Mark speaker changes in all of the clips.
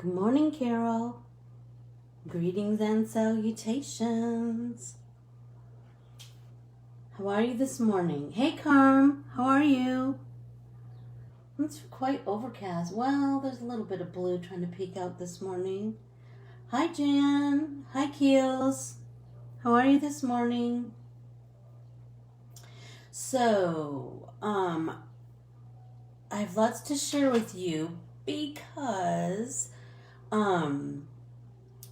Speaker 1: Good morning, Carol. Greetings and salutations. How are you this morning? Hey, Carm. How are you? It's quite overcast. Well, there's a little bit of blue trying to peek out this morning. Hi, Jan. Hi, Keels. How are you this morning? So, I have lots to share with you because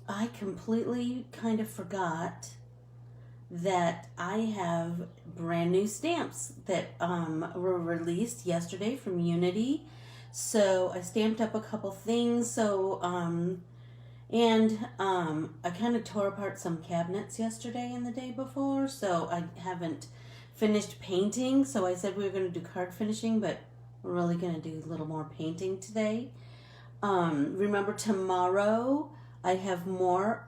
Speaker 1: I completely kind of forgot that I have brand new stamps that were released yesterday from Unity. So I stamped up a couple things. So I kind of tore apart some cabinets yesterday and the day before. So I haven't finished painting. So I said we were going to do card finishing, but we're really going to do a little more painting today. Remember tomorrow I have more.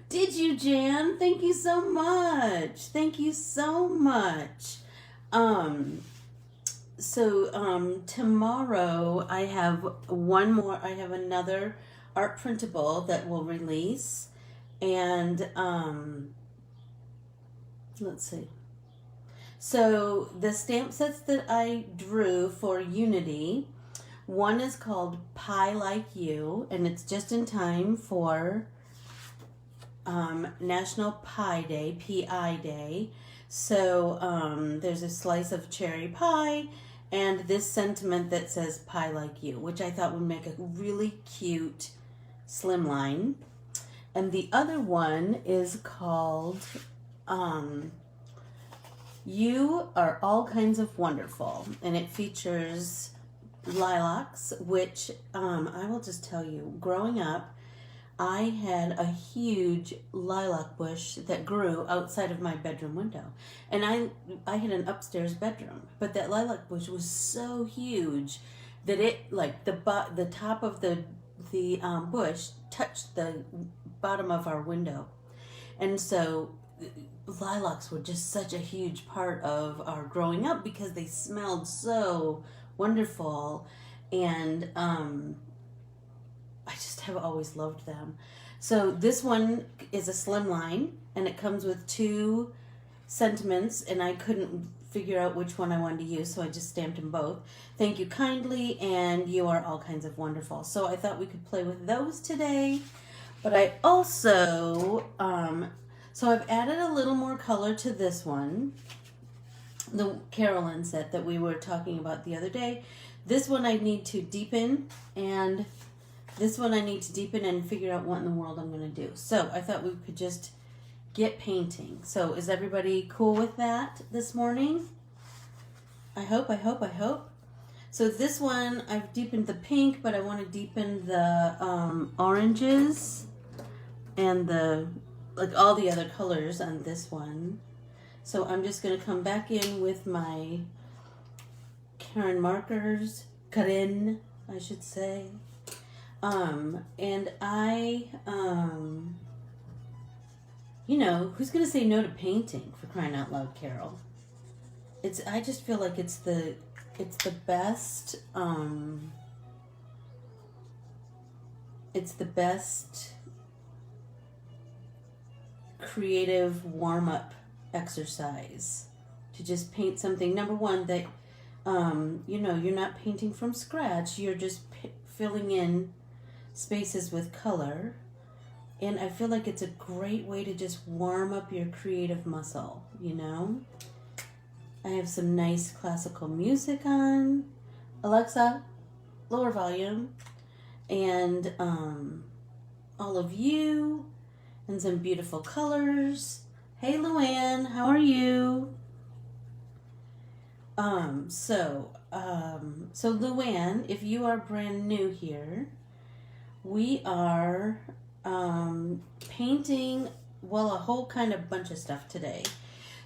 Speaker 1: Did you, Jan? Thank you so much. Thank you so much. Tomorrow I have one more. I have another art printable that will release, and let's see. So the stamp sets that I drew for Unity. One is called Pie Like You, and it's just in time for National Pie Day, P.I. Day. So there's a slice of cherry pie and this sentiment that says Pie Like You, which I thought would make a really cute slimline. And the other one is called You Are All Kinds of Wonderful, and it features lilacs, which I will just tell you, growing up, I had a huge lilac bush that grew outside of my bedroom window. And I had an upstairs bedroom, but that lilac bush was so huge that it, like, the top of the bush touched the bottom of our window. And so lilacs were just such a huge part of our growing up because they smelled so wonderful, and I just have always loved them. So this one is a slimline, and it comes with two sentiments, and I couldn't figure out which one I wanted to use, so I just stamped them both. Thank you kindly, and you are all kinds of wonderful. So I thought we could play with those today. But I also, so I've added a little more color to this one, the Carolyn set that we were talking about the other day. This one I need to deepen, and this one I need to deepen and figure out what in the world I'm going to do. So I thought we could just get painting. So is everybody cool with that this morning? I hope. So this one, I've deepened the pink, but I want to deepen the oranges and all the other colors on this one. So I'm just going to come back in with my Karen markers, Karen, I should say. And I, who's going to say no to painting, for crying out loud, Carol? I just feel like it's the best, it's the best creative warm-up exercise to just paint something. Number one, that you're not painting from scratch, you're just filling in spaces with color, and I feel like it's a great way to just warm up your creative muscle. I have some nice classical music on. Alexa, lower volume. And all of you, and some beautiful colors. Hey, Luann, how are you? So Luann, if you are brand new here, we are painting, a whole kind of bunch of stuff today.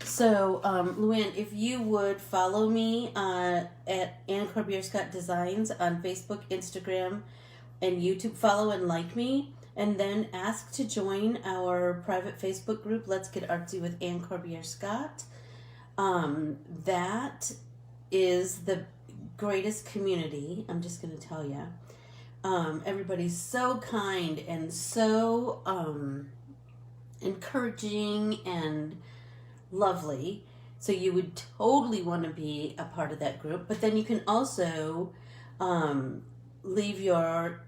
Speaker 1: So, Luann, if you would follow me at anncorbierescottdesigns on Facebook, Instagram, and YouTube, follow and like me. And then ask to join our private Facebook group, Let's Get Artsy with Ann Corbiere-Scott. That is the greatest community, I'm just going to tell you. everybody's so kind and so encouraging and lovely. So you would totally want to be a part of that group. But then you can also leave your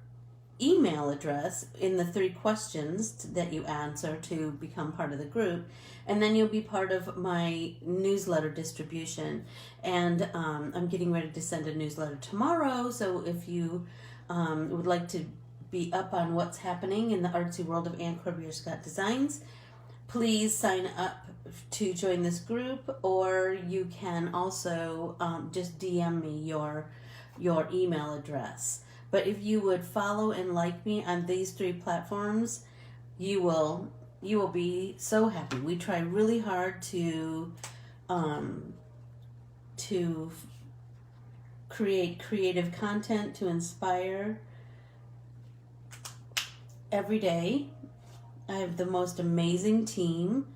Speaker 1: email address in the 3 questions that you answer to become part of the group, and then you'll be part of my newsletter distribution. And I'm getting ready to send a newsletter tomorrow, so if you would like to be up on what's happening in the artsy world of Ann Corbiere-Scott Designs, please sign up to join this group, or you can also just DM me your email address. But if you would follow and like me on these 3 platforms, you will be so happy. We try really hard to create creative content to inspire every day. I have the most amazing team.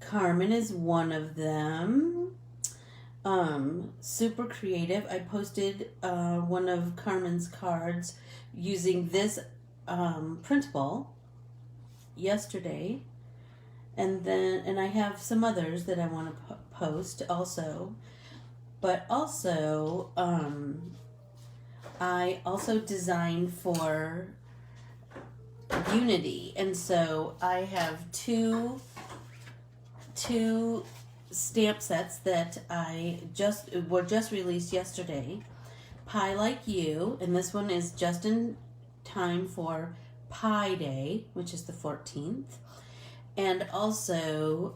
Speaker 1: Carmen is one of them. Super creative. I posted one of Carmen's cards using this printable yesterday, and I have some others that I want to post also. But also, I also designed for Unity, and so I have two stamp sets that were just released yesterday. Pie Like You, and this one is just in time for Pie Day, which is the 14th. And also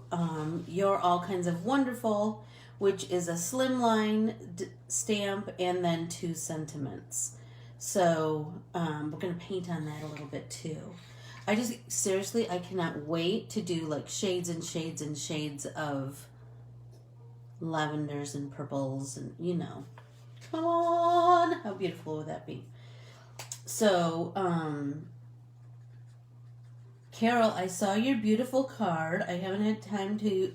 Speaker 1: You're All Kinds of Wonderful, which is a slimline stamp and then 2 sentiments. So we're going to paint on that a little bit too. Seriously, I cannot wait to do like shades and shades and shades of lavenders and purples, and come on, how beautiful would that be? So Carol, I saw your beautiful card. I haven't had time to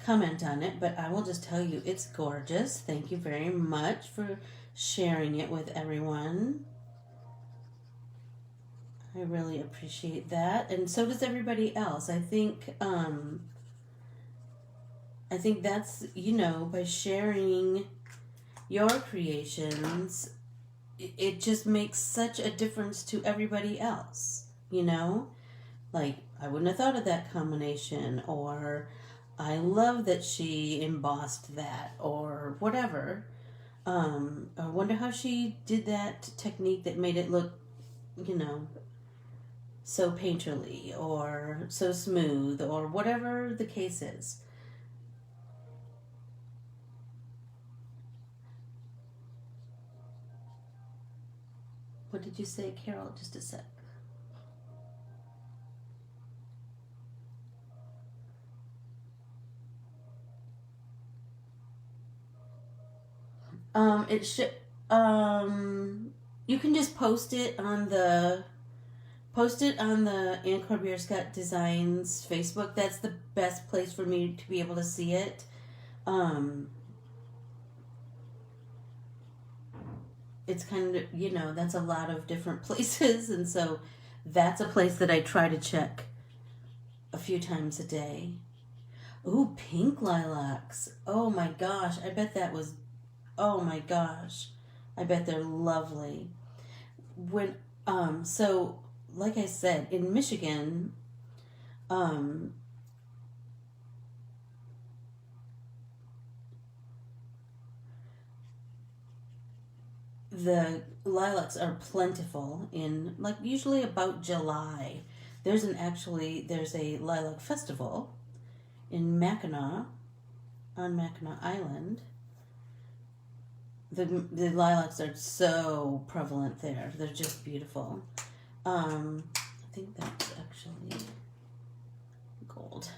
Speaker 1: comment on it, but I will just tell you it's gorgeous. Thank you very much for sharing it with everyone. I really appreciate that, and so does everybody else. I think that's, by sharing your creations, it just makes such a difference to everybody else, Like, I wouldn't have thought of that combination, or I love that she embossed that, or whatever. I wonder how she did that technique that made it look, so painterly, or so smooth, or whatever the case is. What did you say, Carol? Just a sec. It should. You can just post it on the Ann Corbiere-Scott Designs Facebook. That's the best place for me to be able to see it. It's kind of, that's a lot of different places, and so that's a place that I try to check a few times a day. Ooh, pink lilacs. Oh my gosh, I bet that was, oh my gosh, I bet they're lovely. When, so, like I said, in Michigan, the lilacs are plentiful in, like, usually about July. There's a lilac festival in Mackinac, on Mackinac Island. The lilacs are so prevalent there. They're just beautiful. I think that's actually gold.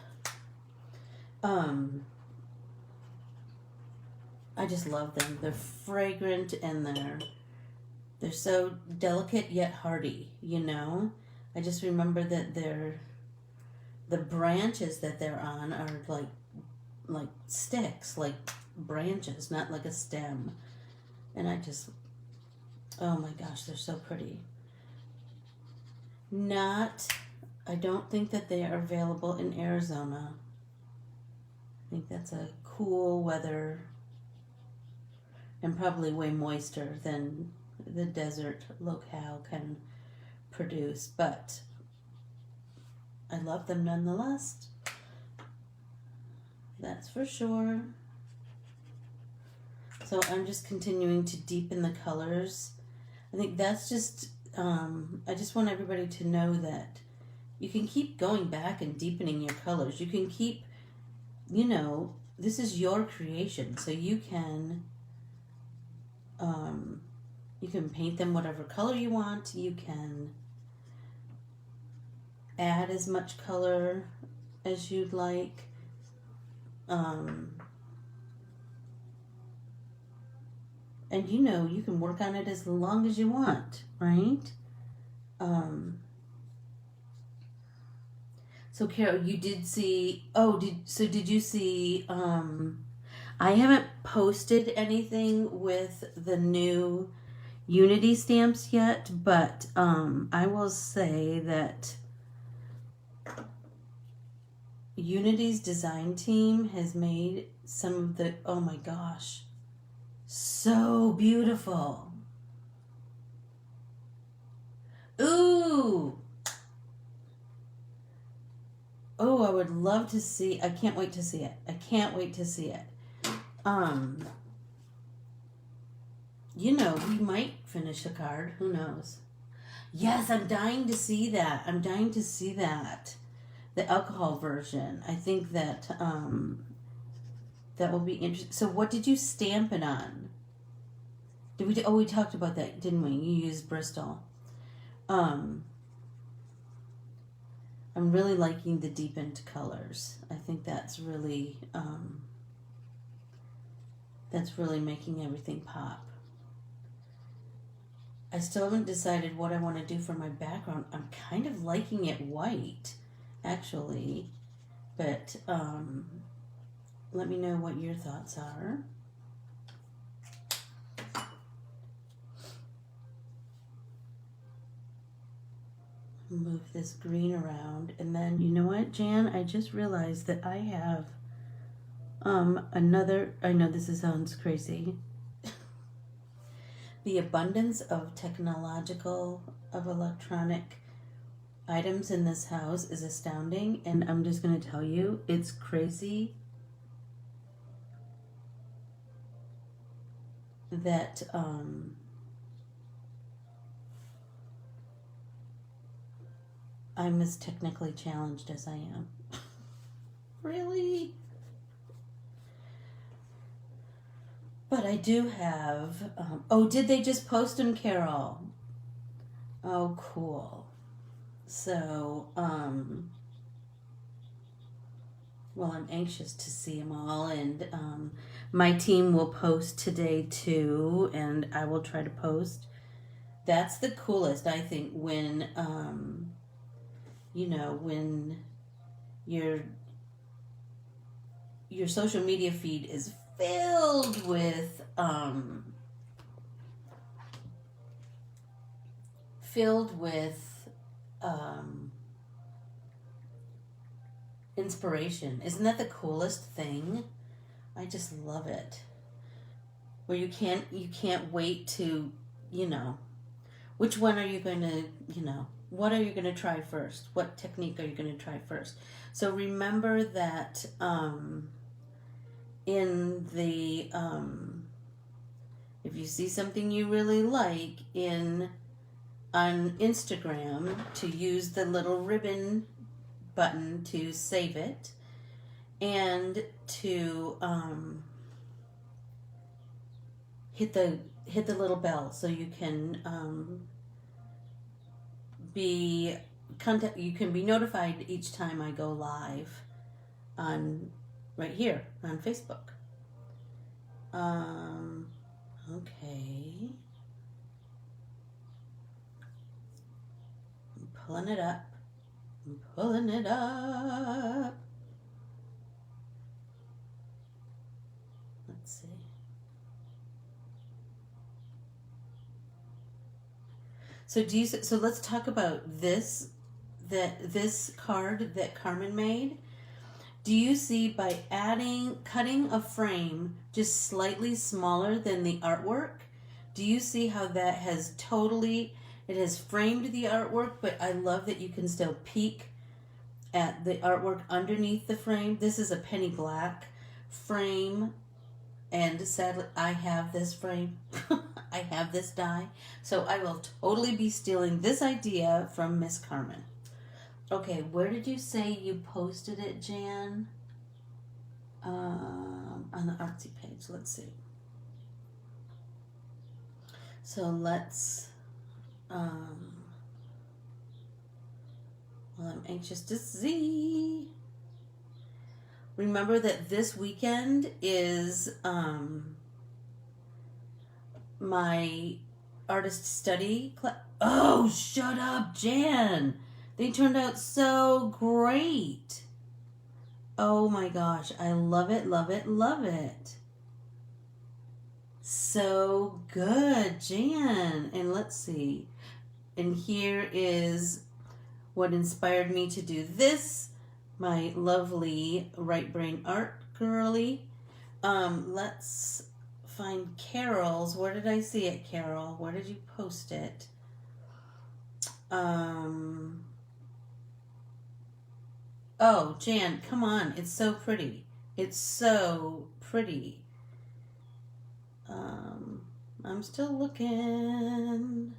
Speaker 1: I just love them. They're fragrant, and they're so delicate yet hardy, I just remember that the branches that they're on are like sticks, like branches, not like a stem. And Oh my gosh, they're so pretty. I don't think that they are available in Arizona. I think that's a cool weather and probably way moister than the desert locale can produce, but I love them nonetheless. That's for sure. So I'm just continuing to deepen the colors. I think that's just, I just want everybody to know that you can keep going back and deepening your colors. You can keep, this is your creation, so you can paint them whatever color you want. You can add as much color as you'd like. And you can work on it as long as you want, right? So Carol, you did see, did you see, I haven't posted anything with the new Unity stamps yet, but I will say that Unity's design team has made some of the, oh my gosh, so beautiful. Ooh. Oh, I would love to see, I can't wait to see it. I can't wait to see it. We might finish a card. Who knows? Yes, I'm dying to see that. The alcohol version. I think that that will be interesting. So what did you stamp it on? We talked about that, didn't we? You used Bristol. I'm really liking the deepened colors. I think that's really making everything pop. I still haven't decided what I want to do for my background. I'm kind of liking it white, actually, but let me know what your thoughts are. Move this green around, and then you know what, Jan? I just realized that I have another. I know this sounds crazy. The abundance of electronic items in this house is astounding, and I'm just going to tell you, it's crazy that I'm as technically challenged as I am. Really? But I do have, did they just post them, Carol? Oh, cool. So, well, I'm anxious to see them all, and my team will post today too, and I will try to post. That's the coolest, I think, when, when your social media feed is filled with inspiration. Isn't that the coolest thing? I just love it. Where you can't wait to, which one are you going to, what are you going to try first? What technique are you going to try first? So remember that in the, if you see something you really like on Instagram, to use the little ribbon button to save it, and to hit the little bell so you can you can be notified each time I go live on right here on Facebook. Okay. I'm pulling it up. Let's see. So so let's talk about this card that Carmen made. Do you see by cutting a frame just slightly smaller than the artwork? Do you see how that has it has framed the artwork, but I love that you can still peek at the artwork underneath the frame. This is a penny black frame, and sadly I have this frame. I have this die, so I will totally be stealing this idea from Miss Carmen. Okay, where did you say you posted it, Jan? On the artsy page. Let's see. So let's. Well, I'm anxious to see. Remember that this weekend is my artist study class. Oh, shut up, Jan. They turned out so great. Oh my gosh, I love it, love it, love it. So good, Jan. And let's see. And here is what inspired me to do this. My lovely right brain art girly. Let's find Carol's. Where did I see it, Carol? Where did you post it? Oh, Jan, come on. It's so pretty. It's so pretty. I'm still looking.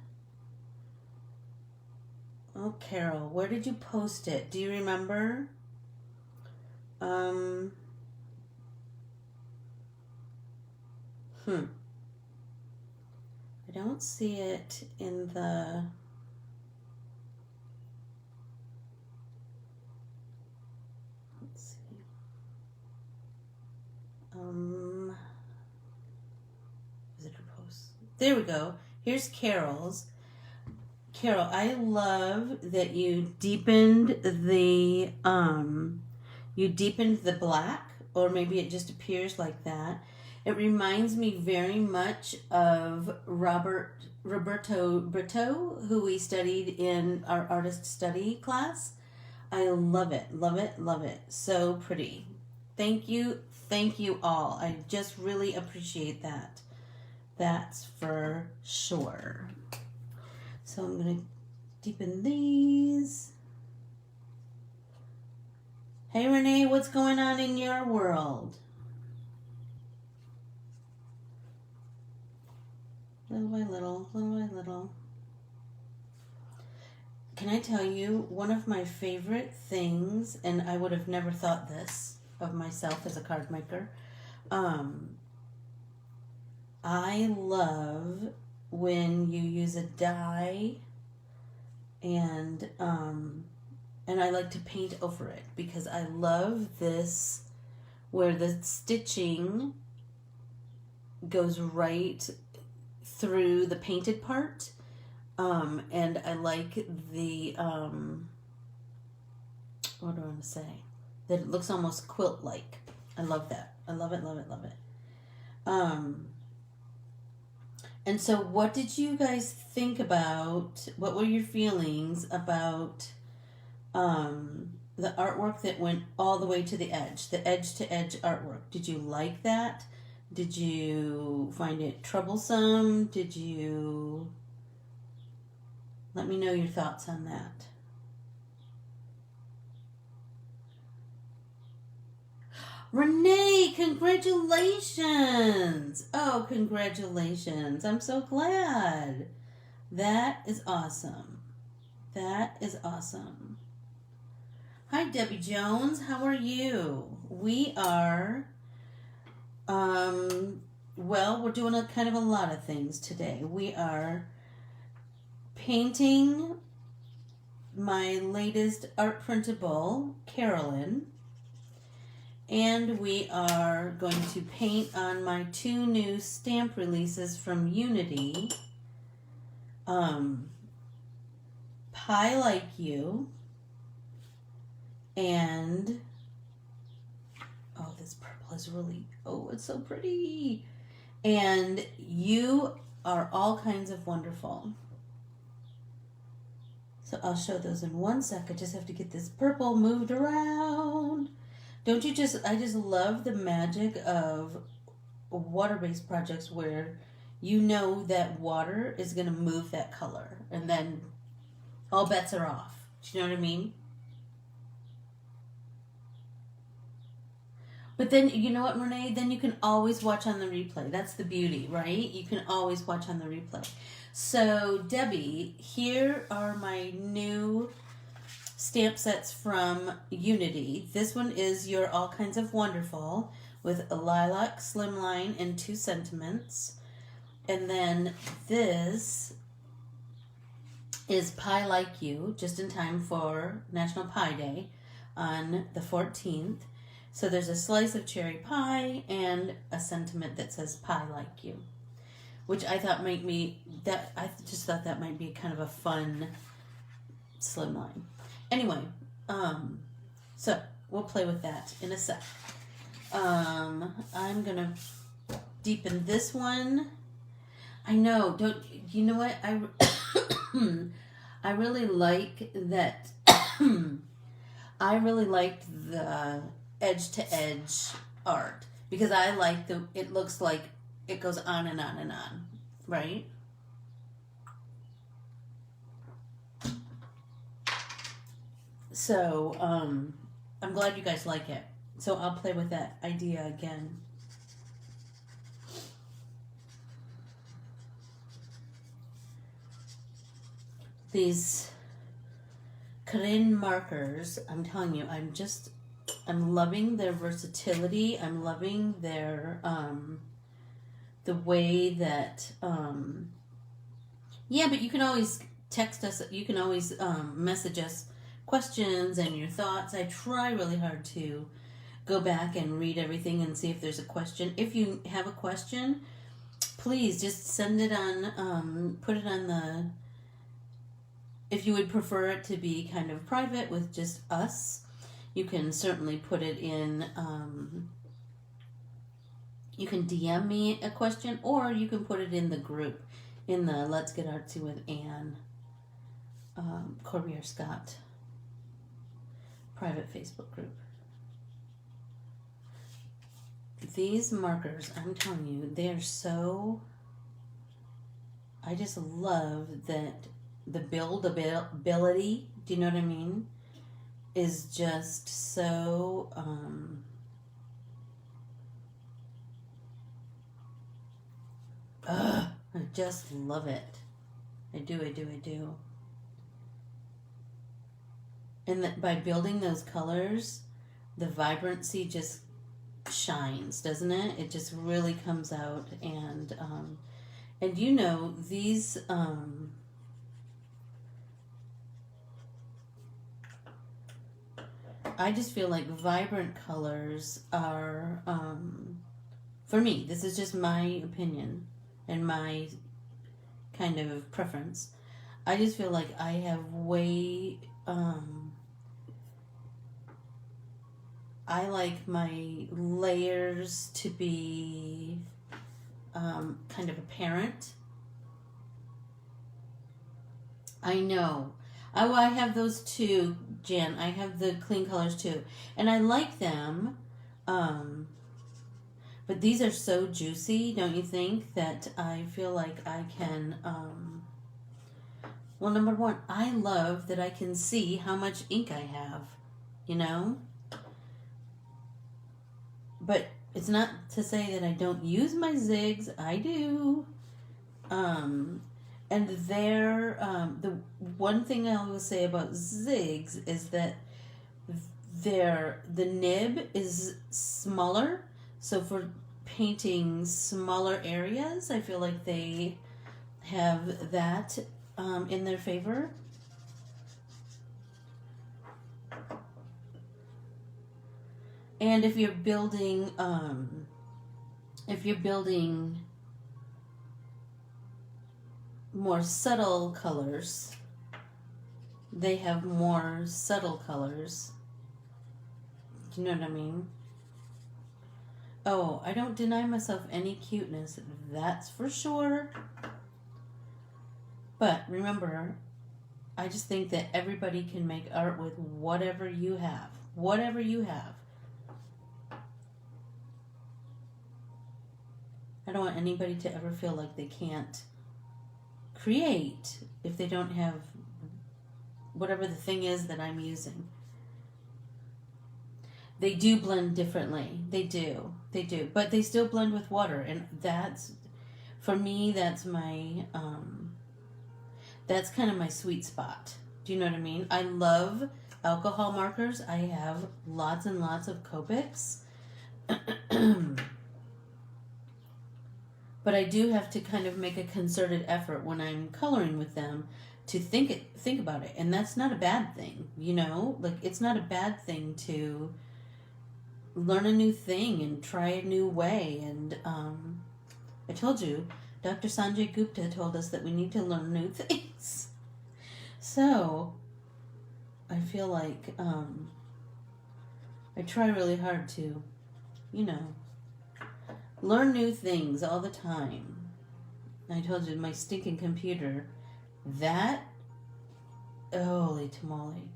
Speaker 1: Oh, Carol, where did you post it? Do you remember? I don't see it in the... visitor posts. There we go. Here's Carol's. Carol, I love that you deepened the black, or maybe it just appears like that. It reminds me very much of Roberto Brito, who we studied in our artist study class. I love it, love it, love it. So pretty. Thank you all. I just really appreciate that. That's for sure. So I'm going to deepen these. Hey Renee, what's going on in your world? Little by little, little by little. Can I tell you, one of my favorite things, and I would have never thought this of myself as a card maker, I love when you use a die and I like to paint over it, because I love this where the stitching goes right through the painted part, and I like the what do I want to say, that it looks almost quilt-like. I love that. I love it, love it, love it. And so what did you guys think about, what were your feelings about the artwork that went all the way to the edge to edge artwork? Did you like that? Did you find it troublesome? Did you... Let me know your thoughts on that. Renee, congratulations! Oh, congratulations. I'm so glad. That is awesome. That is awesome. Hi, Debbie Jones. How are you? We are, well, we're doing a kind of a lot of things today. We are painting my latest art printable, Carolyn. And we are going to paint on my 2 new stamp releases from Unity. Pie Like You. And, oh, this purple is really, oh, it's so pretty. And You Are All Kinds of Wonderful. So I'll show those in 1 sec. I just have to get this purple moved around. Don't you just, I just love the magic of water-based projects where you know that water is going to move that color and then all bets are off. Do you know what I mean? But then, you know what, Renee? Then you can always watch on the replay. That's the beauty, right? You can always watch on the replay. So, Debbie, here are my new stamp sets from Unity. This one is your All Kinds of Wonderful with a lilac, slimline, and 2 sentiments. And then this is Pie Like You, just in time for National Pie Day on the 14th. So there's a slice of cherry pie and a sentiment that says Pie Like You, which I thought might be, I just thought that might be kind of a fun slimline. Anyway, so we'll play with that in a sec. I'm gonna deepen this one. I know, you know what? I really like that. I really liked the edge to edge art because I like it looks like it goes on and on and on, right? So, I'm glad you guys like it. So I'll play with that idea again. These Corinne markers, I'm telling you, I'm loving their versatility. I'm loving their, the way that, yeah, but you can always text us, you can always message us questions and your thoughts. I try really hard to go back and read everything and see if there's a question. If you have a question, please just send it on, put it on the, if you would prefer it to be kind of private with just us, you can certainly put it in, you can DM me a question, or you can put it in the group, in the Let's Get Artsy with Anne Corbiere-Scott private Facebook group. These markers, I'm telling you, they're so, I just love that the buildability, do you know what I mean, is just so, I just love it. I do. And that by building those colors, the vibrancy just shines, doesn't it? It just really comes out, and you know, these, I just feel like vibrant colors are, for me, this is just my opinion and my kind of preference. I just feel like I have way, I like my layers to be kind of apparent. I know. Oh, I have those too, Jan. I have the clean colors too. And I like them. But these are so juicy, don't you think? That I feel like I can, well, number one, I love that I can see how much ink I have, you know? But it's not to say that I don't use my zigs. I do. And they're, the one thing I will say about zigs is that the nib is smaller. So for painting smaller areas, I feel like they have that in their favor. And if you're building more subtle colors, they have more subtle colors. Do you know what I mean? Oh, I don't deny myself any cuteness, that's for sure. But remember, I just think that everybody can make art with whatever you have. Whatever you have. I don't want anybody to ever feel like they can't create if they don't have whatever the thing is that I'm using. They do blend differently. They do. They do. But they still blend with water. And that's, for me, that's my, that's kind of my sweet spot. Do you know what I mean? I love alcohol markers. I have lots and lots of Copics. But I do have to kind of make a concerted effort when I'm coloring with them to think about it. And that's not a bad thing, you know? Like, it's not a bad thing to learn a new thing and try a new way. And I told you, Dr. Sanjay Gupta told us that we need to learn new things. So I feel like I try really hard to, you know, learn new things all the time. I told you, my stinking computer, that, holy tamale.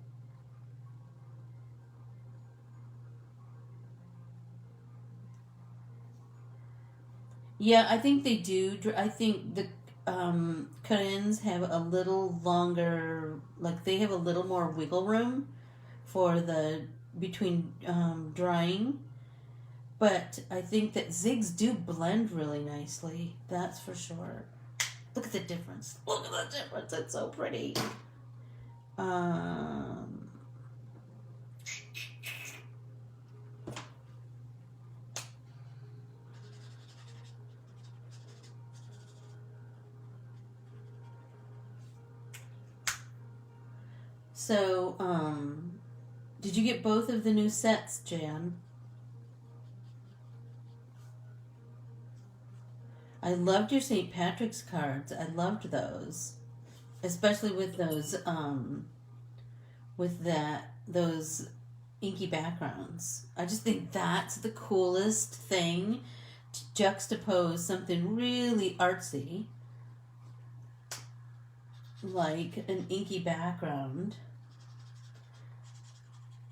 Speaker 1: Yeah, I think they do. I think the cut-ins have a little longer, like they have a little more wiggle room for the between drying. But I think that zigs do blend really nicely. That's for sure. Look at the difference. Look at the difference. It's so pretty. So, did you get both of the new sets, Jan? I loved your St. Patrick's cards. I loved those. Especially with those, those inky backgrounds. I just think that's the coolest thing, to juxtapose something really artsy, like an inky background,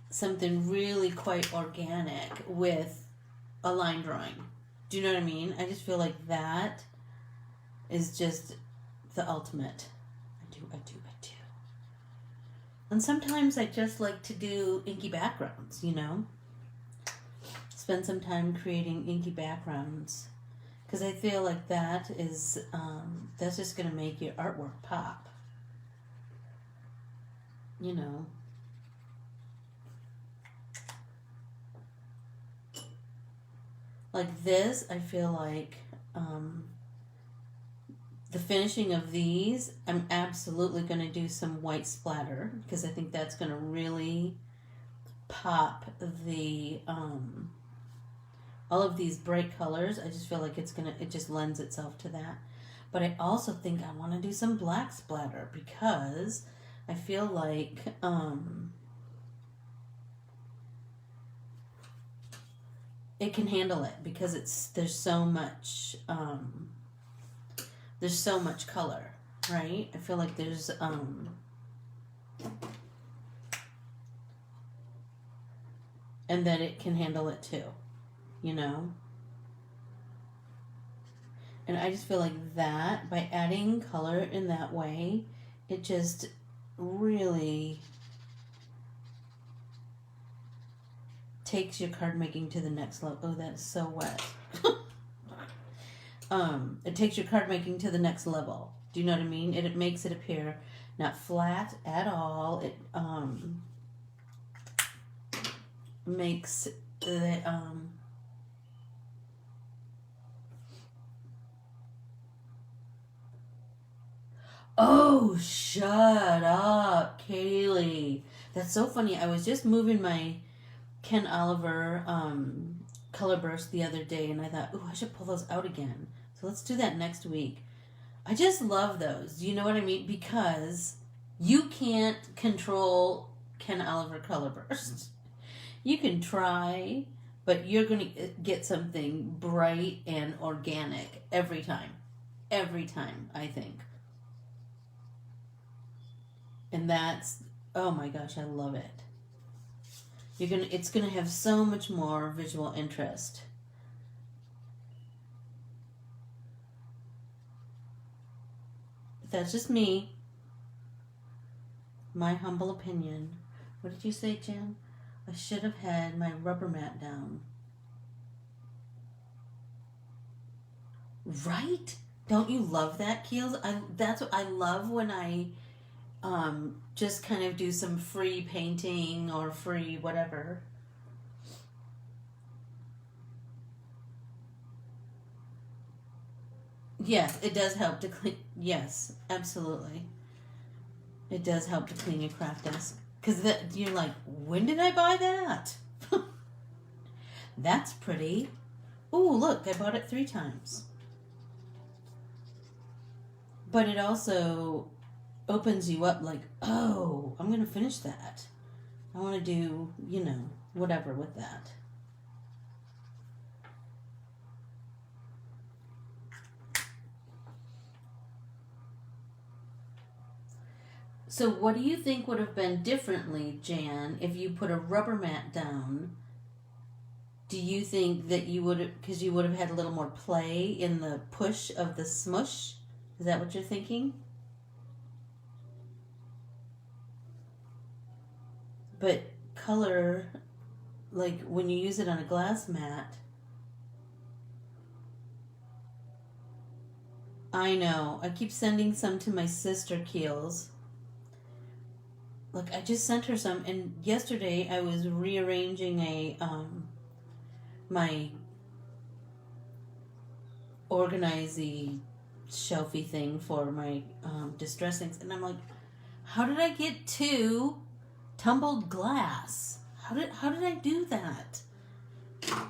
Speaker 1: something really quite organic with a line drawing. Do you know what I mean? I just feel like that is just the ultimate. I do. And sometimes I just like to do inky backgrounds, you know? Spend some time creating inky backgrounds. Because I feel like that is, that's just going to make your artwork pop. You know? Like this, I feel like the finishing of these, I'm absolutely going to do some white splatter because I think that's going to really pop the all of these bright colors. I just feel like it just lends itself to that. But I also think I want to do some black splatter because I feel like it can handle it because there's so much color, right? I feel like there's and that it can handle it too, you know? And I just feel like that by adding color in that way, it just really takes your card making to the next level. Oh, that's so wet. It takes your card making to the next level. Do you know what I mean? It makes it appear not flat at all. It makes the oh, shut up, Kaylee. That's so funny. I was just moving my Ken Oliver color burst the other day, and I thought, ooh, I should pull those out again. So let's do that next week. I just love those. Do you know what I mean? Because you can't control Ken Oliver color burst. You can try, but you're going to get something bright and organic every time. Every time, I think. And that's, oh my gosh, I love it. It's gonna have so much more visual interest. But that's just me. My humble opinion. What did you say, Jen? I should have had my rubber mat down. Right? Don't you love that, Keels? That's what I love when I just kind of do some free painting or free whatever. Yes, it does help to clean. Yes, absolutely. It does help to clean your craft desk. Because you're like, when did I buy that? That's pretty. Ooh, look, I bought it 3 times. But it also opens you up like, oh, I'm going to finish that. I want to do, whatever with that. So what do you think would have been differently, Jan, if you put a rubber mat down? Do you think that you would, because you would have had a little more play in the push of the smush? Is that what you're thinking? But color, like when you use it on a glass mat, I know. I keep sending some to my sister, Keels. Look, I just sent her some, and yesterday I was rearranging my organizy shelfy thing for my distressings, and I'm like, how did I get 2 tumbled glass? How did I do that?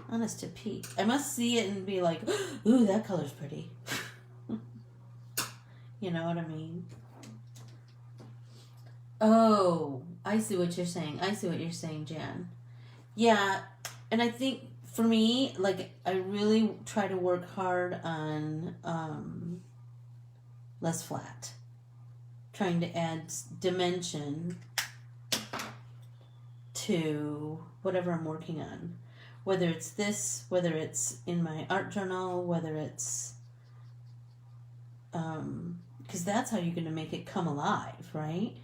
Speaker 1: Honest to Pete, I must see it and be like, ooh, that color's pretty. You know what I mean? Oh, I see what you're saying. Jan. Yeah, and I think for me, like, I really try to work hard on less flat. Trying to add dimension to whatever I'm working on. Whether it's this, whether it's in my art journal, whether it's... because that's how you're going to make it come alive, right?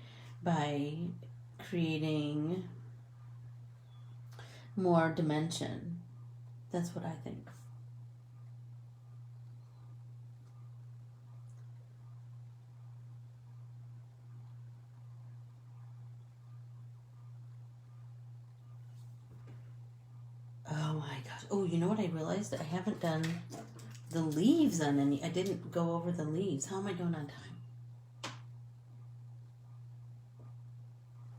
Speaker 1: By creating more dimension. That's what I think. Oh my gosh. Oh, you know what I realized? I haven't done the leaves on any. I didn't go over the leaves. How am I doing on time?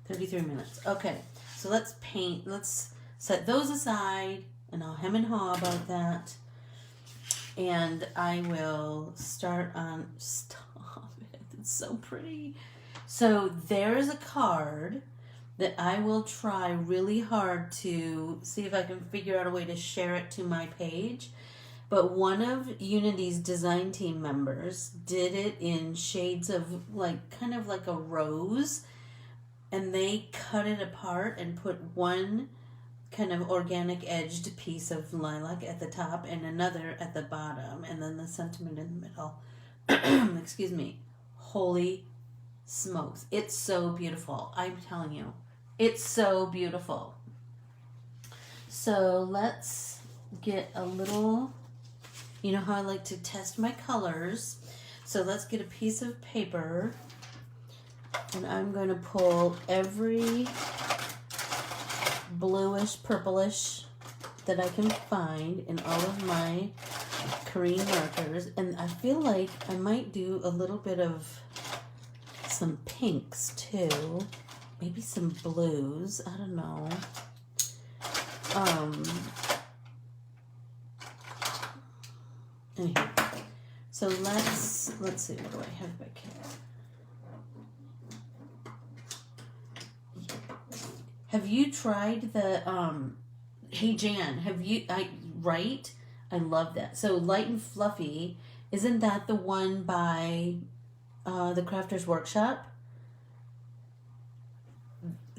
Speaker 1: 33 minutes. Okay, so let's paint. Let's set those aside, and I'll hem and haw about that. And I will start on... Stop it. It's so pretty. So there's a card that I will try really hard to see if I can figure out a way to share it to my page. But one of Unity's design team members did it in shades of kind of like a rose. And they cut it apart and put one kind of organic edged piece of lilac at the top and another at the bottom, and then the sentiment in the middle. Excuse me. Holy smokes. It's so beautiful. I'm telling you. It's so beautiful. So let's get a little... You know how I like to test my colors. So let's get a piece of paper. And I'm going to pull every bluish, purplish that I can find in all of my Korean markers. And I feel like I might do a little bit of some pinks too. Maybe some blues. I don't know. Anyway. So let's see, what do I have back here? Have you tried the, hey Jan, right? I love that. So Light and Fluffy, isn't that the one by the Crafters Workshop?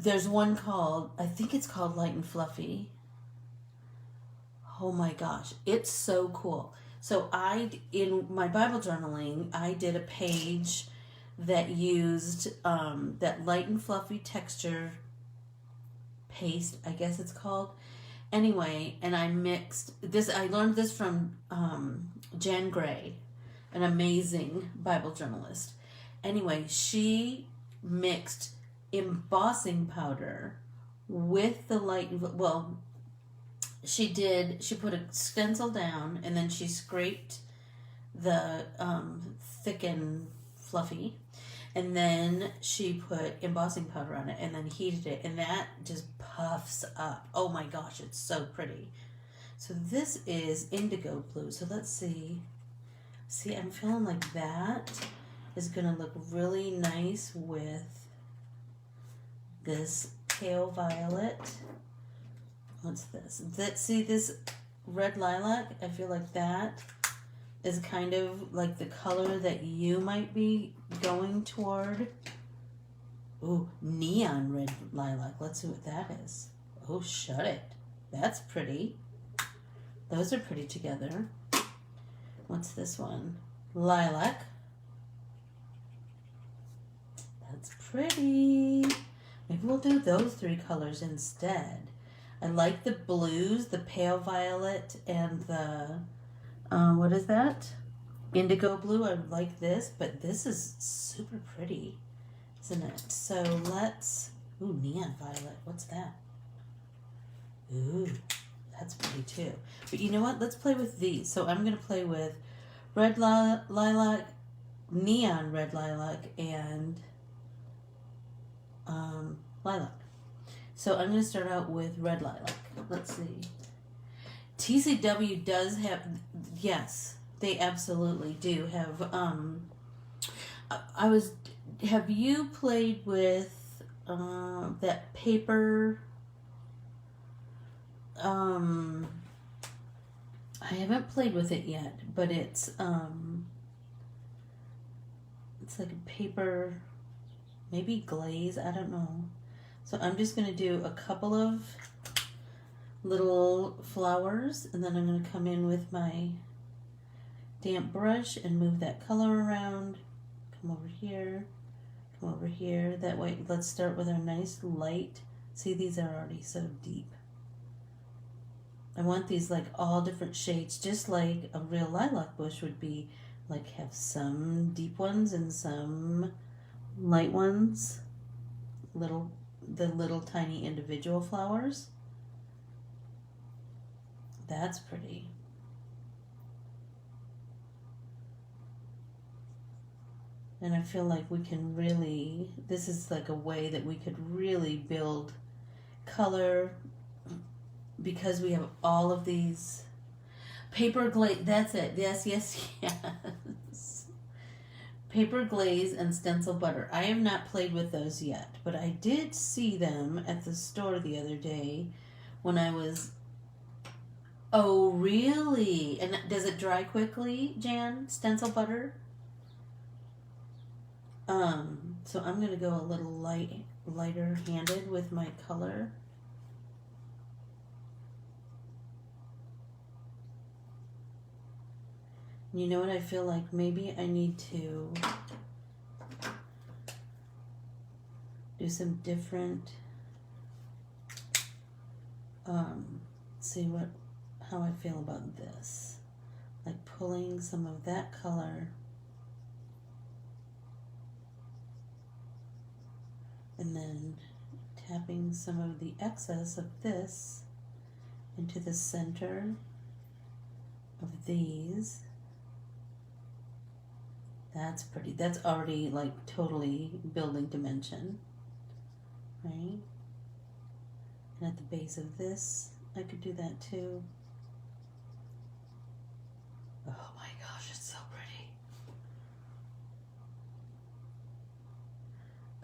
Speaker 1: There's one called, I think it's called Light and Fluffy. Oh my gosh, it's so cool. So in my Bible journaling, I did a page that used that light and fluffy texture paste, I guess it's called. Anyway, and I mixed this, I learned this from Jan Gray, an amazing Bible journalist. Anyway, she mixed embossing powder with the light, well, she put a stencil down and then she scraped the thick and fluffy, and then she put embossing powder on it and then heated it, and that just puffs up. Oh my gosh, it's so pretty. So this is indigo blue. So let's see. See, I'm feeling like that is gonna look really nice with this pale violet. What's this? See this red lilac? I feel like that is kind of like the color that you might be going toward. Ooh, neon red lilac. Let's see what that is. Oh, shut it. That's pretty. Those are pretty together. What's this one? Lilac. That's pretty. Maybe we'll do those three colors instead. I like the blues, the pale violet, and the, what is that? Indigo blue. I like this, but this is super pretty, isn't it? So let's, ooh, neon violet. What's that? Ooh, that's pretty too. But you know what? Let's play with these. So I'm going to play with red lilac, neon red lilac, and lilac. So I'm going to start out with red lilac. Let's see. TCW does have, yes, they absolutely do have, have you played with that paper, I haven't played with it yet, but it's like a paper, maybe glaze, I don't know. So I'm just going to do a couple of little flowers, and then I'm going to come in with my damp brush and move that color around. Come over here, come over here. That way, let's start with our nice light. See, these are already so deep. I want these like all different shades, just like a real lilac bush would be, like have some deep ones and some light ones, the little tiny individual flowers. That's pretty. And I feel like we can really, this is like a way that we could really build color, because we have all of these paper glaze. That's it. Yes, yes, yes. Paper glaze and stencil butter. I have not played with those yet, but I did see them at the store the other day when I was. Oh, really? And does it dry quickly, Jan? Stencil butter? So I'm gonna go a little lighter handed with my color. You know what, I feel like maybe I need to do some different, see how I feel about this. Like pulling some of that color and then tapping some of the excess of this into the center of these. That's pretty. That's already like totally building dimension, right? And at the base of this, I could do that too. Oh my gosh, it's so pretty.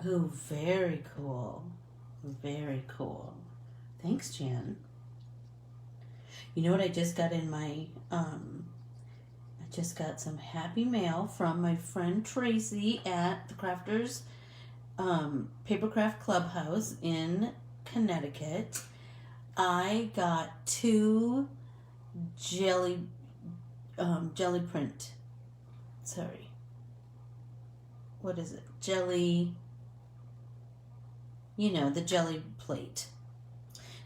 Speaker 1: Oh, very cool. Very cool. Thanks, Jan. You know what I just got in my, I just got some happy mail from my friend Tracy at the Crafters Papercraft Clubhouse in Connecticut, I got 2 jelly print. Sorry. What is it? Jelly. You know, the jelly plate.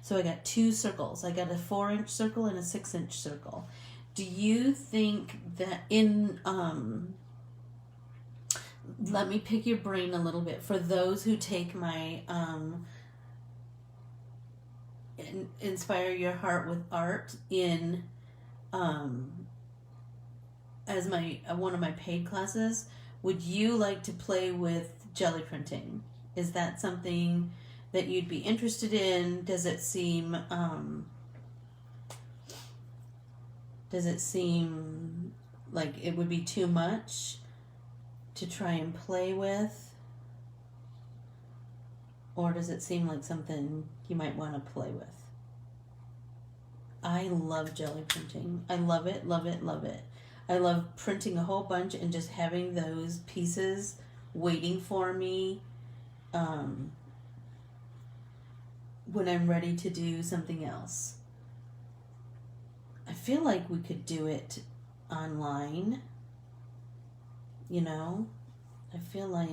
Speaker 1: So I got 2 circles. I got a 4-inch circle and a 6-inch circle. Do you think that let me pick your brain a little bit. For those who take my Inspire Your Heart with Art in as my one of my paid classes, would you like to play with jelly printing? Is that something that you'd be interested in? Does it seem like it would be too much to try and play with? Or does it seem like something you might want to play with? I love jelly printing. I love it, love it, love it. I love printing a whole bunch and just having those pieces waiting for me when I'm ready to do something else. I feel like we could do it online, you know? I feel like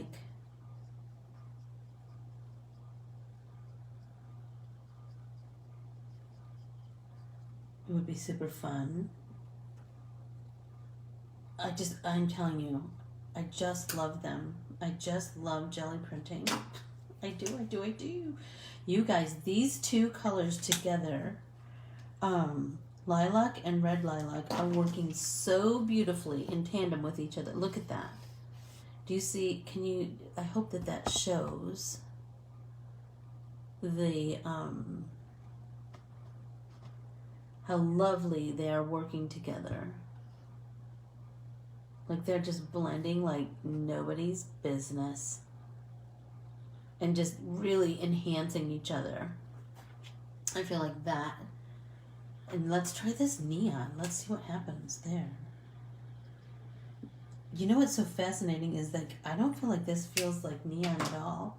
Speaker 1: it would be super fun. I'm telling you, I just love them. I just love jelly printing. I do. You guys, these 2 colors together, lilac and red lilac, are working so beautifully in tandem with each other. Look at that. Do you see, I hope that shows the, how lovely they are working together. Like they're just blending like nobody's business and just really enhancing each other. I feel like that. And let's try this neon. Let's see what happens there. You know what's so fascinating is like I don't feel like this feels like neon at all.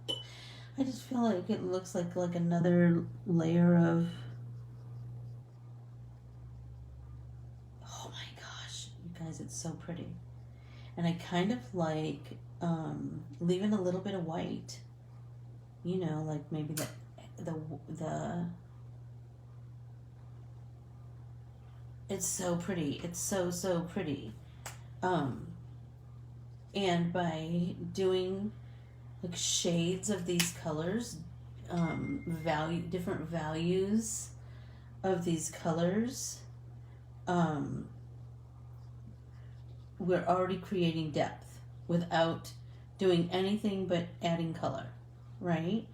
Speaker 1: I just feel like it looks like another layer of, oh my gosh, you guys, it's so pretty. And I kind of like leaving a little bit of white, you know, like maybe the it's so pretty. It's so pretty. And by doing like shades of these colors, different values of these colors, we're already creating depth without doing anything but adding color, right?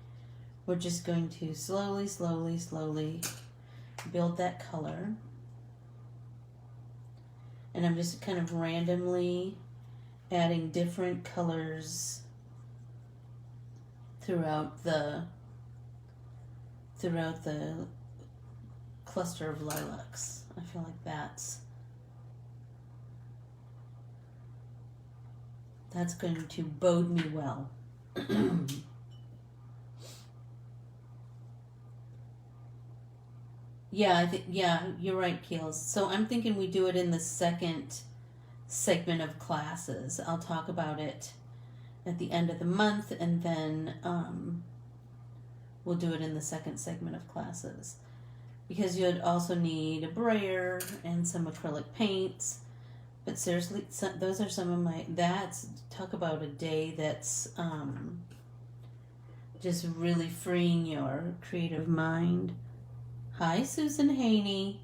Speaker 1: We're just going to slowly build that color. And I'm just kind of randomly adding different colors throughout the cluster of lilacs. I feel like that's going to bode me well. Yeah, you're right, Keels. So I'm thinking we do it in the second segment of classes. I'll talk about it at the end of the month, and then we'll do it in the second segment of classes. Because you'd also need a brayer and some acrylic paints. But seriously, those are some of my, talk about a day that's just really freeing your creative mind. Hi, Susan Haney.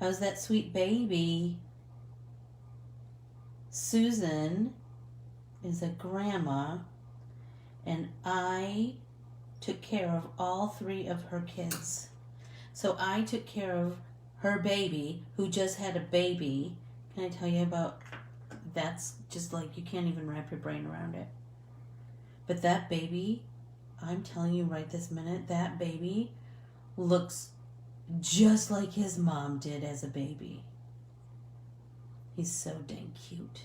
Speaker 1: How's that sweet baby? Susan is a grandma, and I took care of all 3 of her kids. So I took care of her baby, who just had a baby. Can I tell you about, that's just like, you can't even wrap your brain around it. But that baby, I'm telling you right this minute, that baby looks just like his mom did as a baby. He's so dang cute.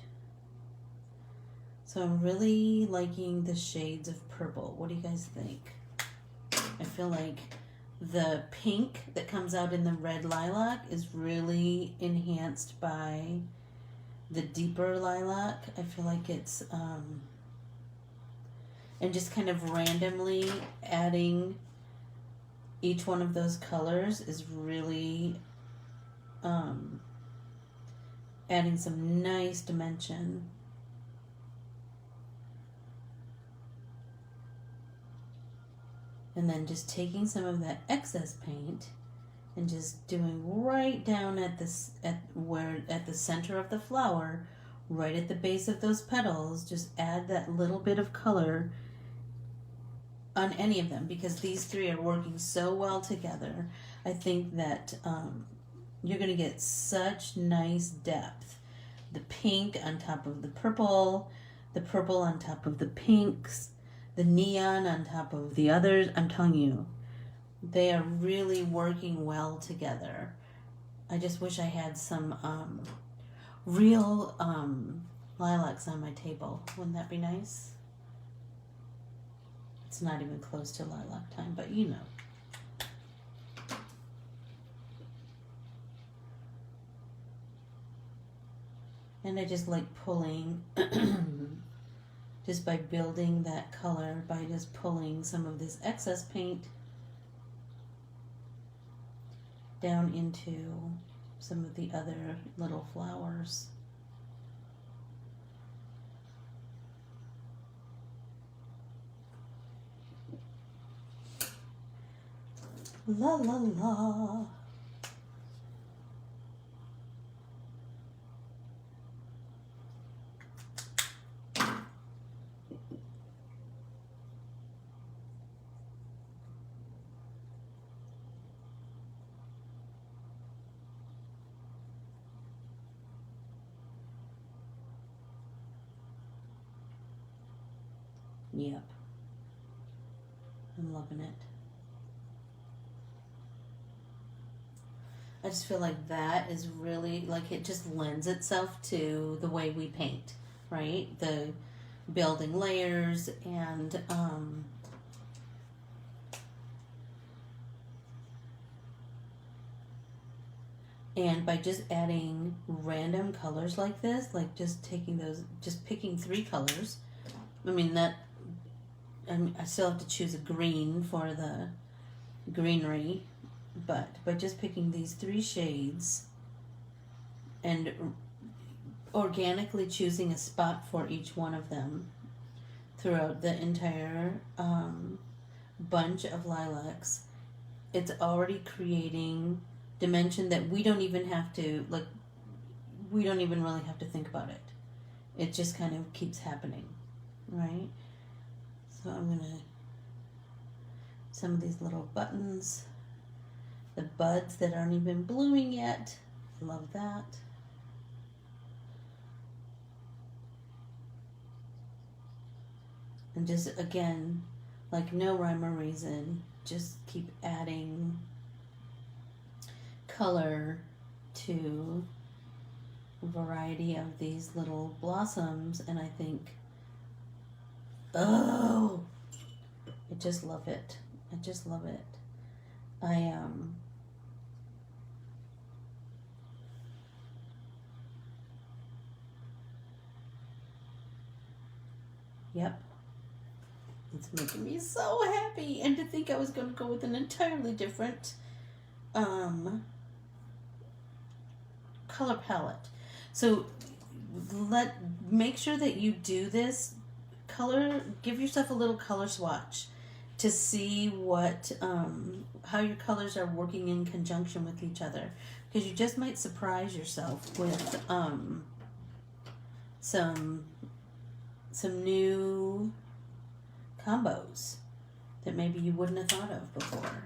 Speaker 1: So I'm really liking the shades of purple. What do you guys think? I feel like the pink that comes out in the red lilac is really enhanced by the deeper lilac. I feel like it's, and just kind of randomly adding each one of those colors is really adding some nice dimension. And then just taking some of that excess paint and just doing right down at this, at the center of the flower, right at the base of those petals, just add that little bit of color on any of them, because these three are working so well together. I think that you're going to get such nice depth. The pink on top of the purple on top of the pinks, the neon on top of the others. I'm telling you, they are really working well together. I just wish I had some real lilacs on my table. Wouldn't that be nice? It's not even close to lilac time, but you know. And I just like pulling, just by building that color, by just pulling some of this excess paint down into some of the other little flowers. La la la. Yep. I'm loving it. I just feel like that is really, like, it just lends itself to the way we paint, right? The building layers and by just adding random colors like this, like just taking those, just picking 3 colors. I mean, I still have to choose a green for the greenery, but by just picking these 3 shades and organically choosing a spot for each one of them throughout the entire bunch of lilacs, it's already creating dimension that we don't even have to, like, we don't even really have to think about it. It just kind of keeps happening, right? So I'm gonna, some of these little buttons, the buds that aren't even blooming yet, love that. And just, again, like no rhyme or reason, just keep adding color to a variety of these little blossoms, and I think, oh, I just love it. I just love it. Yep. It's making me so happy. And to think I was going to go with an entirely different color palette. So make sure that you do this color, give yourself a little color swatch to see what how your colors are working in conjunction with each other, because you just might surprise yourself with some new combos that maybe you wouldn't have thought of before.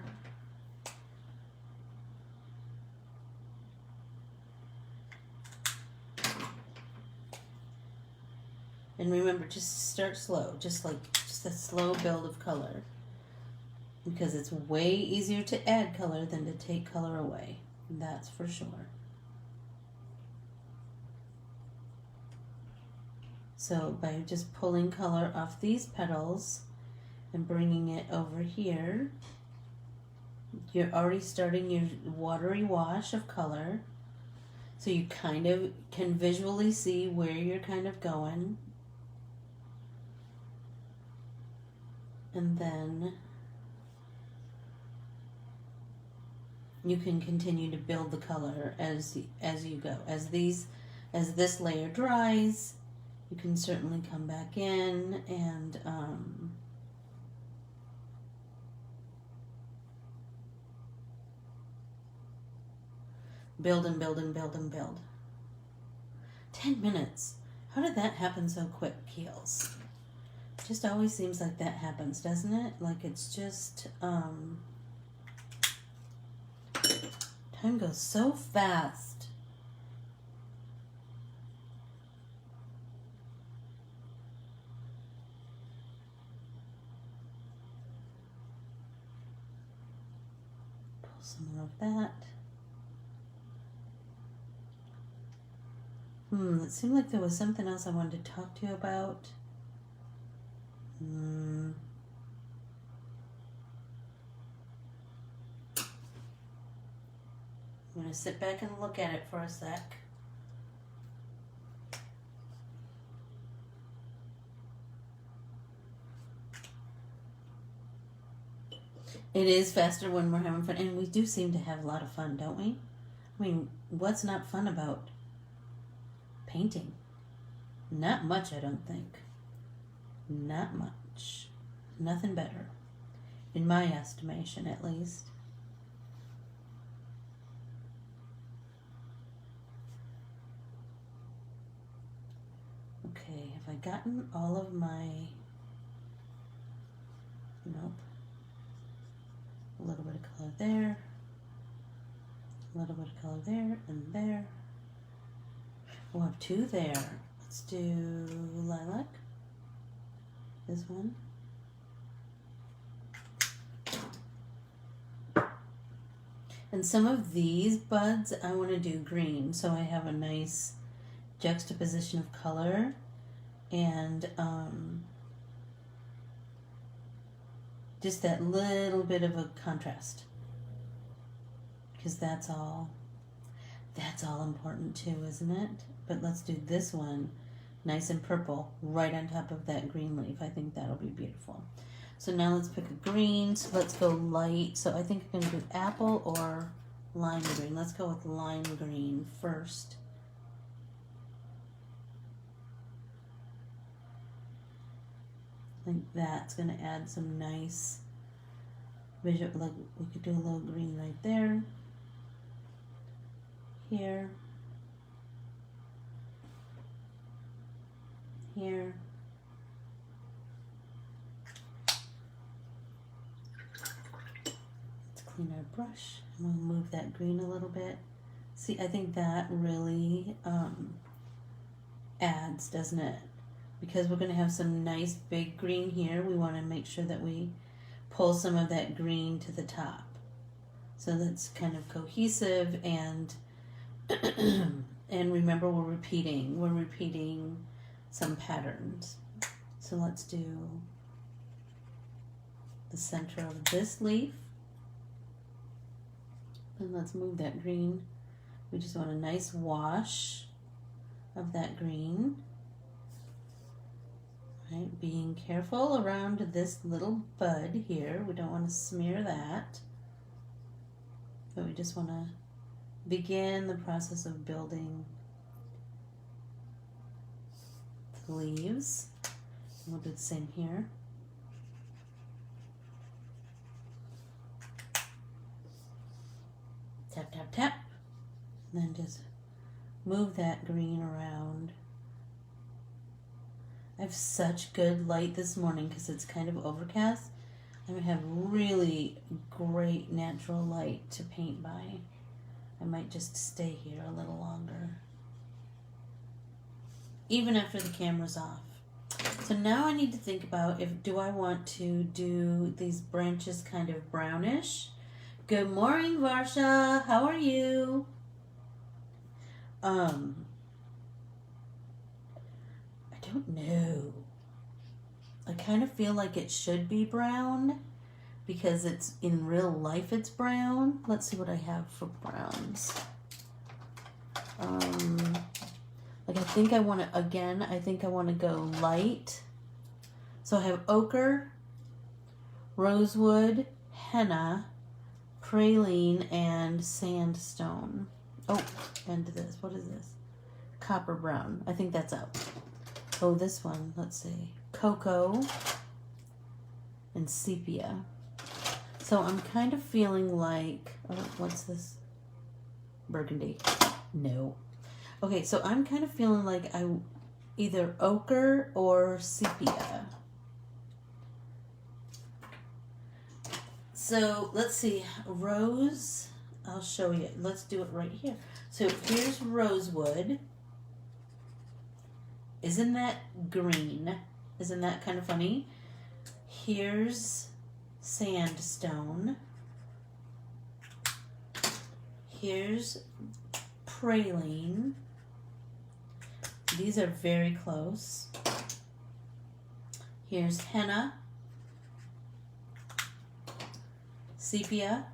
Speaker 1: And remember, just start slow, just a slow build of color, because it's way easier to add color than to take color away. That's for sure. So So by just pulling color off these petals and bringing it over here, you're already starting your watery wash of color. So you kind of can visually see where you're kind of going. And then you can continue to build the color as you go. As this layer dries, you can certainly come back in and build and build and build and build. 10 minutes. How did that happen so quick, Keels? Just always seems like that happens, doesn't it? Like it's just time goes so fast. Pull some more of that. It seemed like there was something else I wanted to talk to you about. I'm going to sit back and look at it for a sec. It is faster when we're having fun, and we do seem to have a lot of fun, don't we? I mean, what's not fun about painting? Not much, I don't think. Not much. Nothing better. In my estimation, at least. Okay, have I gotten all of my... Nope. A little bit of color there. A little bit of color there and there. We'll have two there. Let's do lilac. This one. And some of these buds I want to do green, so I have a nice juxtaposition of color and just that little bit of a contrast, because that's all important too, isn't it? But let's do this one nice and purple right on top of that green leaf. I think that'll be beautiful. So now let's pick a green. So let's go light. So I think I'm going to do apple or lime green. Let's go with lime green first. I think that's going to add some nice visual. Like we could do a little green right there. Here. Here. Let's clean our brush and we'll move that green a little bit. See, I think that really adds, doesn't it? Because we're going to have some nice big green here. We want to make sure that we pull some of that green to the top. So that's kind of cohesive and and remember we're repeating some patterns. So let's do the center of this leaf. And let's move that green. We just want a nice wash of that green. Right, being careful around this little bud here. We don't want to smear that. But we just want to begin the process of building the leaves. We'll do the same here. Tap, tap, tap. And then just move that green around. I have such good light this morning because it's kind of overcast. I'm going to have really great natural light to paint by. I might just stay here a little longer, even after the camera's off. So now I need to think about do I want to do these branches kind of brownish? Good morning, Varsha. How are you? I don't know. I kind of feel like it should be brown because it's in real life it's brown. Let's see what I have for browns. Like I think I want to, again, I think I want to go light. So I have ochre, rosewood, henna, praline, and sandstone. Oh, and this, what is this? Copper brown. I think that's out. Oh, this one, let's see. Cocoa and sepia. So I'm kind of feeling like, oh, what's this? Burgundy. No. Okay, so I'm kind of feeling like I either ochre or sepia. So let's see, rose, I'll show you. Let's do it right here. So here's rosewood. Isn't that green? Isn't that kind of funny? Here's sandstone. Here's praline. These are very close. Here's henna, sepia,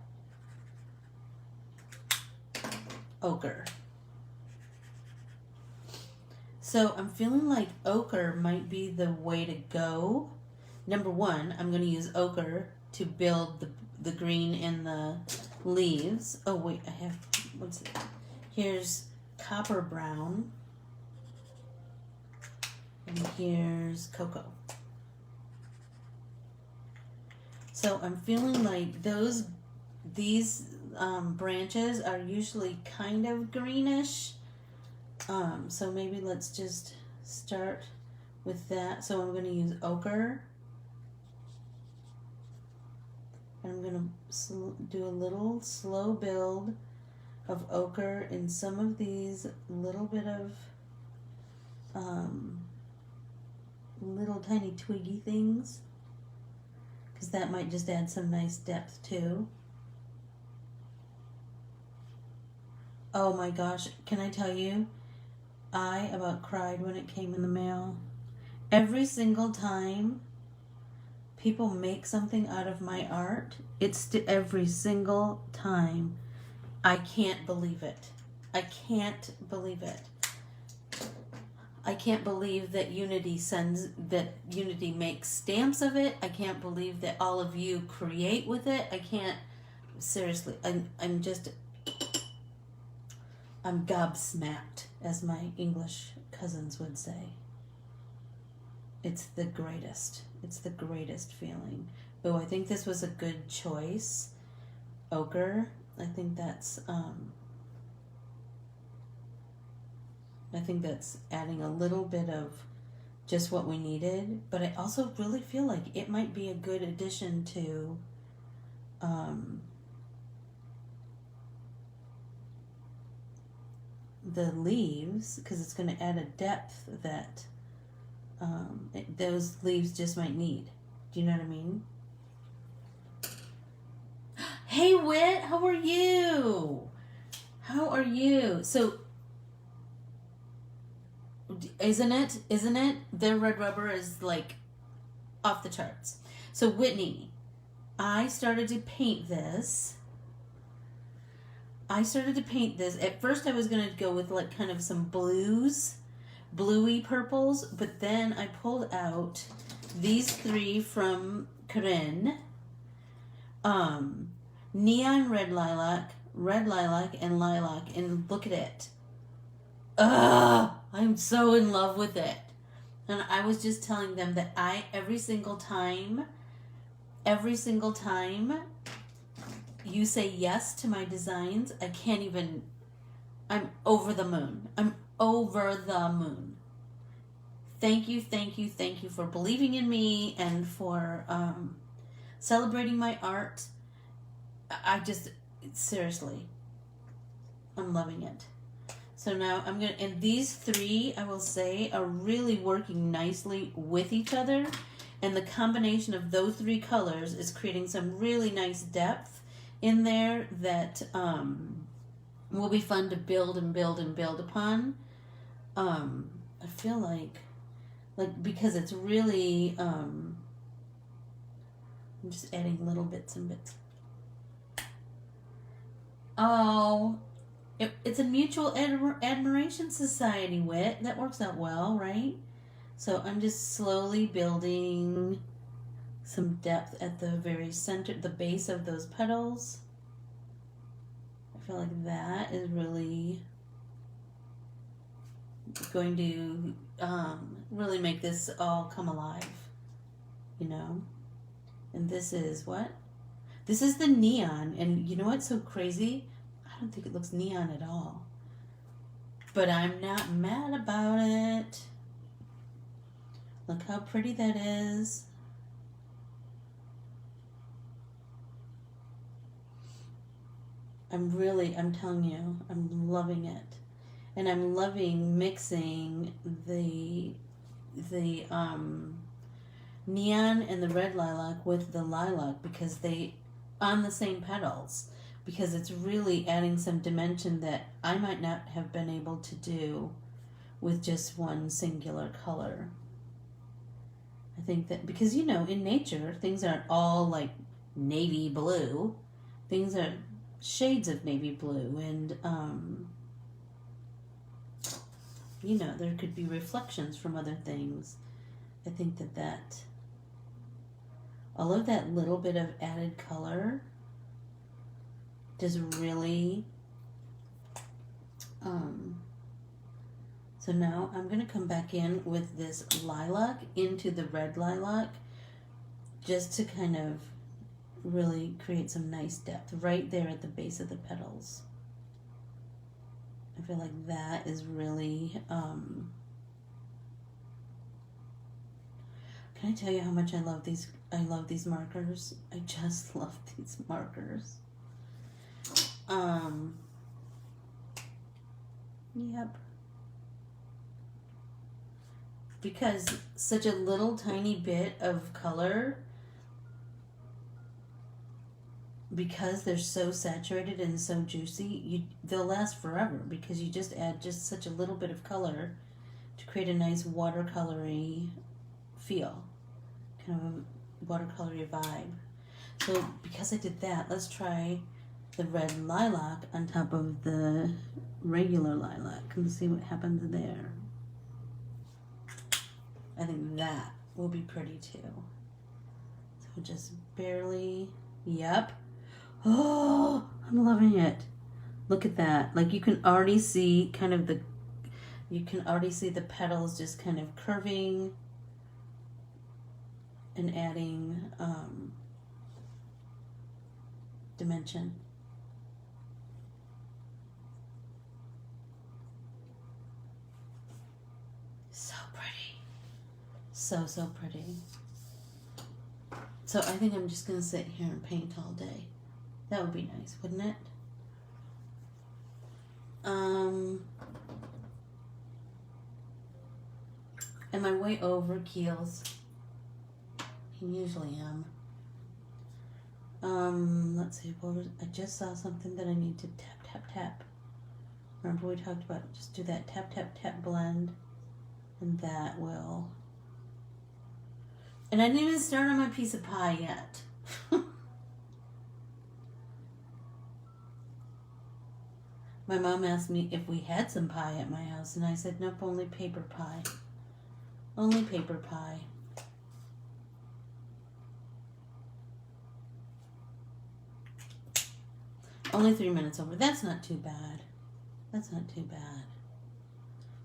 Speaker 1: ochre. So I'm feeling like ochre might be the way to go. Number one, I'm going to use ochre to build the green in the leaves. Oh wait, I have, what's it? Here's copper brown. And here's cocoa. So I'm feeling like these branches are usually kind of greenish. So maybe let's just start with that. So I'm going to use ochre. And I'm going to do a little slow build of ochre in some of these little bit of little tiny twiggy things, because that might just add some nice depth too. Oh my gosh, can I tell you, I about cried when it came in the mail. Every single time people make something out of my art, it's every single time. I can't believe it. I can't believe it. I can't believe that Unity makes stamps of it. I can't believe that all of you create with it. I can't, seriously, I'm gobsmacked, as my English cousins would say. It's the greatest. It's the greatest feeling. Oh, I think this was a good choice. Ochre. I think that's adding a little bit of just what we needed, but I also really feel like it might be a good addition to the leaves, because it's going to add a depth that those leaves just might need. Do you know what I mean? Hey Wit, how are you? How are you? So isn't it their red rubber is like off the charts. So Whitney, I started to paint this. At first I was going to go with like kind of some bluey purples, but then I pulled out these three from Carolyn. Neon red lilac, and lilac, and look at it. I'm so in love with it. And I was just telling them that every single time you say yes to my designs, I'm over the moon. I'm over the moon. Thank you for believing in me and for celebrating my art. Seriously, I'm loving it. So now and these three, I will say, are really working nicely with each other. And the combination of those three colors is creating some really nice depth in there that will be fun to build upon. I feel like like, because it's really, I'm just adding little bits and bits. Oh, it's a mutual admiration society, Wit. That works out well, right? So I'm just slowly building some depth at the very center, the base of those petals. I feel like that is really going to really make this all come alive, you know? And this is what? This is the neon, and you know what's so crazy? I don't think it looks neon at all. But I'm not mad about it. Look how pretty that is. I'm telling you, I'm loving it. And I'm loving mixing the neon and the red lilac with the lilac, because they, on the same petals, because it's really adding some dimension that I might not have been able to do with just one singular color. I think that, because you know, in nature, things aren't all like navy blue. Things are shades of navy blue, and you know, there could be reflections from other things. I think that all of that little bit of added color does really, so now I'm going to come back in with this lilac into the red lilac, just to kind of really create some nice depth right there at the base of the petals. I feel like that is really, can I tell you how much I love these? I love these markers. I just love these markers. Yep. Because such a little tiny bit of color, because they're so saturated and so juicy, they'll last forever, because you just add just such a little bit of color to create a nice watercolory feel, kind of a watercolory vibe. So because I did that, let's try the red lilac on top of the regular lilac and see what happens there. I think that will be pretty too. So just barely, yep. Oh, I'm loving it. Look at that. Like, you can already see kind of the petals just kind of curving and adding dimension. So pretty. So pretty. So I think I'm just going to sit here and paint all day. That would be nice, wouldn't it? Am I way over keels? I usually am. Let's see, I just saw something that I need to tap. Remember we talked about just do that tap blend, and that will. And I didn't even start on my piece of pie yet. My mom asked me if we had some pie at my house, and I said, nope, only paper pie. Only paper pie. Only 3 minutes over. That's not too bad. That's not too bad.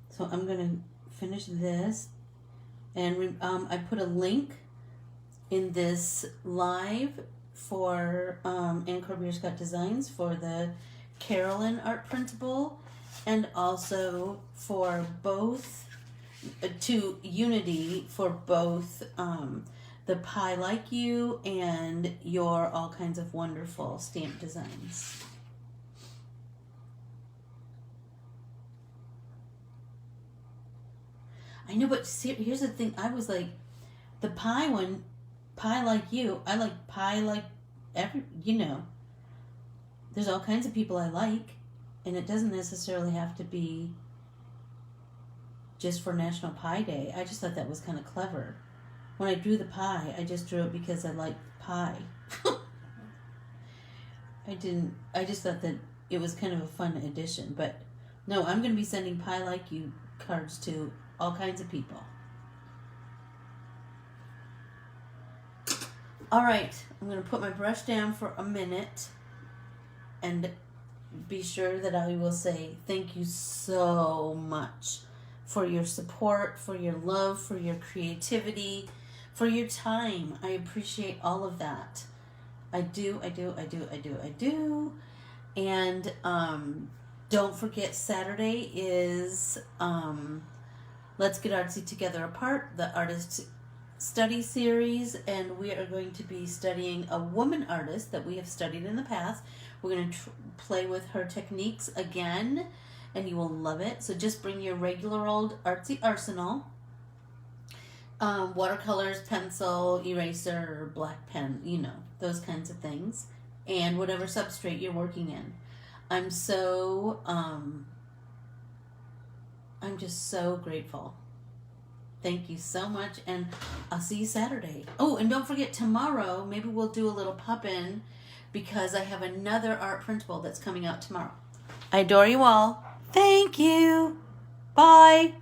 Speaker 1: So I'm going to finish this. And I put a link in this live for anncorbierescottdesigns for the Carolyn art printable, and also for both, to Unity for both the Pie Like You and your All Kinds of Wonderful stamp designs. I know, but here's the thing. I was like, the pie one, Pie Like You, I like pie like you know. There's all kinds of people I like, and it doesn't necessarily have to be just for National Pie Day. I just thought that was kind of clever. When I drew the pie, I just drew it because I liked pie. I just thought that it was kind of a fun addition. But no, I'm going to be sending Pie Like You cards to all kinds of people. All right, I'm going to put my brush down for a minute and be sure that I will say thank you so much for your support, for your love, for your creativity, for your time. I appreciate all of that. I do. And don't forget, Saturday is Let's Get Artsy Together Apart, the artist study series, and we are going to be studying a woman artist that we have studied in the past. We're going to play with her techniques again, and you will love it. So just bring your regular old artsy arsenal. Watercolors, pencil, eraser, black pen, you know, those kinds of things. And whatever substrate you're working in. I'm just so grateful. Thank you so much, and I'll see you Saturday. Oh, and don't forget, tomorrow, maybe we'll do a little pop-in because I have another art printable that's coming out tomorrow. I adore you all. Thank you. Bye.